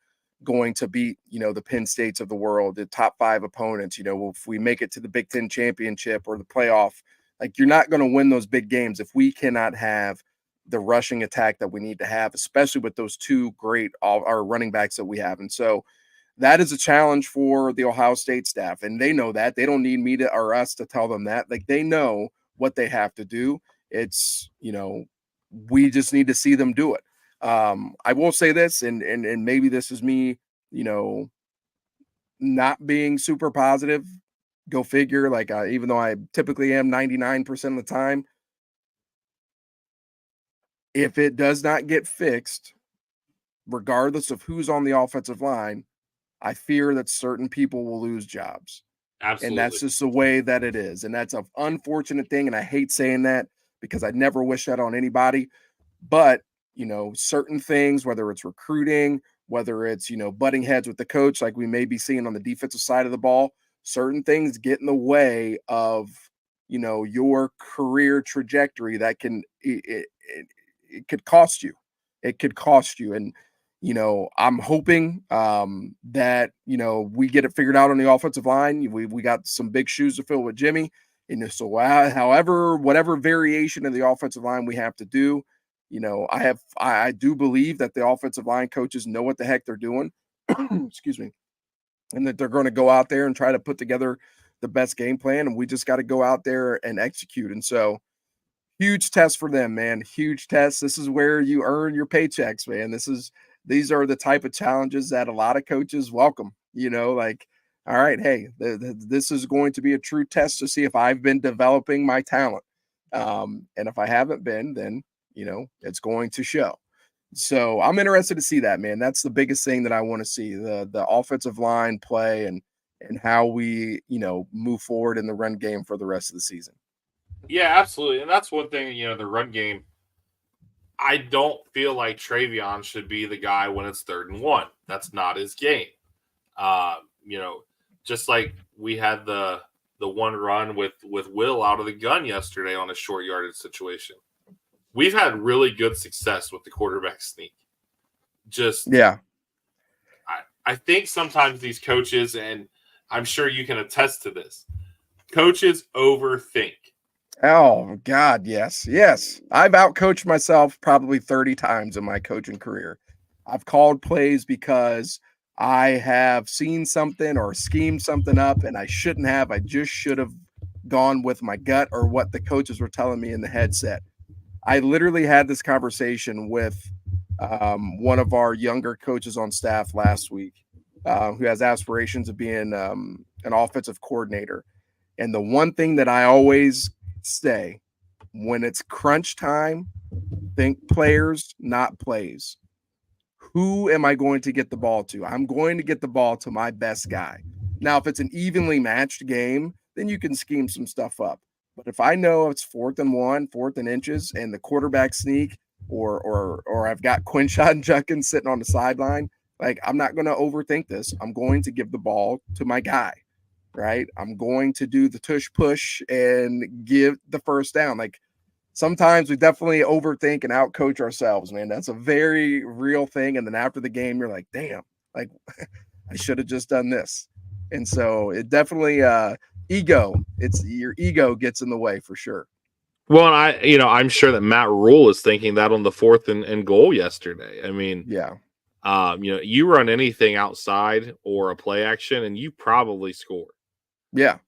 going to beat, the Penn States of the world, the top 5 opponents. If we make it to the Big Ten championship or the playoff, like, you're not going to win those big games if we cannot have the rushing attack that we need to have, especially with those 2 great our running backs that we have. And so that is a challenge for the Ohio State staff. And they know that. They don't need me to or us to tell them that. Like, they know what they have to do. It's, we just need to see them do it. I will say this, and maybe this is me, not being super positive. Go figure. Like, even though I typically am 99% of the time, if it does not get fixed, regardless of who's on the offensive line, I fear that certain people will lose jobs. Absolutely. And that's just the way that it is. And that's an unfortunate thing. And I hate saying that because I never wish that on anybody. But, certain things, whether it's recruiting, whether it's, butting heads with the coach, like we may be seeing on the defensive side of the ball, certain things get in the way of, your career trajectory that can, it could cost you. It could cost you. And, I'm hoping that, we get it figured out on the offensive line. We got some big shoes to fill with Jimmy. And so whatever variation of the offensive line we have to do, I do believe that the offensive line coaches know what the heck they're doing. Excuse me. And that they're going to go out there and try to put together the best game plan. And we just got to go out there and execute. And so, huge test for them, man. Huge test. This is where you earn your paychecks, man. These are the type of challenges that a lot of coaches welcome. Like, all right, hey, this is going to be a true test to see if I've been developing my talent. And if I haven't been, then, it's going to show. So I'm interested to see that, man. That's the biggest thing that I want to see, the offensive line play and how we, move forward in the run game for the rest of the season. Yeah, absolutely. And that's one thing, the run game, I don't feel like Travion should be the guy when it's 3rd and 1. That's not his game. Just like we had the one run with Will out of the gun yesterday on a short yardage situation. We've had really good success with the quarterback sneak. I think sometimes these coaches, and I'm sure you can attest to this, coaches overthink. Oh, God, yes. Yes. I've outcoached myself probably 30 times in my coaching career. I've called plays because I have seen something or schemed something up and I shouldn't have. I just should have gone with my gut or what the coaches were telling me in the headset. I literally had this conversation with one of our younger coaches on staff last week who has aspirations of being an offensive coordinator. And the one thing that I always say, when it's crunch time, think players, not plays. Who am I going to get the ball to? I'm going to get the ball to my best guy. Now, if it's an evenly matched game, then you can scheme some stuff up. But if I know it's 4th and 1, 4th and inches, and the quarterback sneak, or I've got Quinshot and Junkins sitting on the sideline, like, I'm not going to overthink this. I'm going to give the ball to my guy, right? I'm going to do the tush push and give the first down. Like, sometimes we definitely overthink and outcoach ourselves, man. That's a very real thing. And then after the game, you're like, damn, like I should have just done this. And so it definitely it's your ego gets in the way for sure. Well, and I'm sure that Matt Rule is thinking that on the 4th and goal yesterday. I mean, yeah. You run anything outside or a play action and you probably score. Yeah.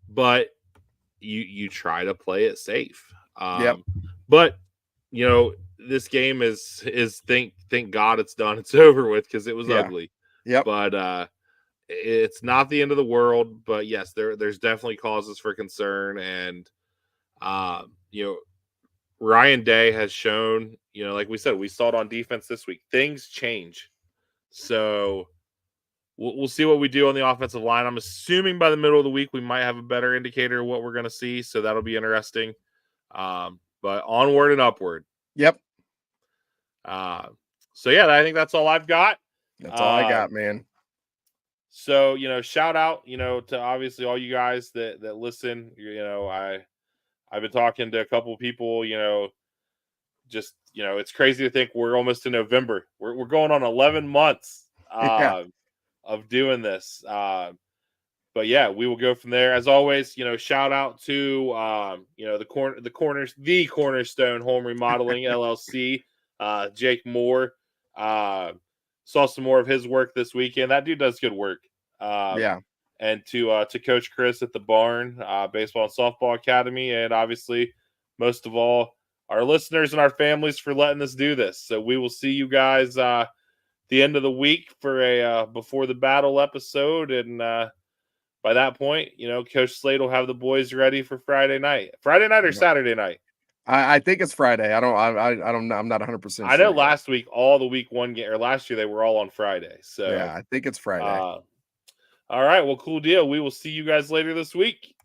But you try to play it safe. Yep. But this game is thank God it's done. It's over with because it was ugly. Yep. But it's not the end of the world. But yes, there's definitely causes for concern. And Ryan Day has shown, like we said, we saw it on defense this week. Things change. So we'll see what we do on the offensive line. I'm assuming by the middle of the week we might have a better indicator of what we're going to see. So that'll be interesting. But onward and upward. Yep. So yeah, I think that's all I've got. That's all I got, man. So, shout out, to obviously all you guys that listen. I've been talking to a couple of people, just, it's crazy to think we're almost in November. We're going on 11 months of doing this. But yeah, we will go from there. As always, shout out to the Cornerstone Home Remodeling LLC, Jake Moore. Saw some more of his work this weekend. That dude does good work. And to Coach Chris at the Barn Baseball and Softball Academy, and obviously, most of all, our listeners and our families for letting us do this. So we will see you guys the end of the week for a before the battle episode, and by that point, Coach Slade will have the boys ready for Friday night. Friday night or Saturday night? I think it's Friday. I don't know. I'm not 100% sure. I know last week, all the week one game, or last year they were all on Friday. So yeah, I think it's Friday. All right. Well, cool deal. We will see you guys later this week.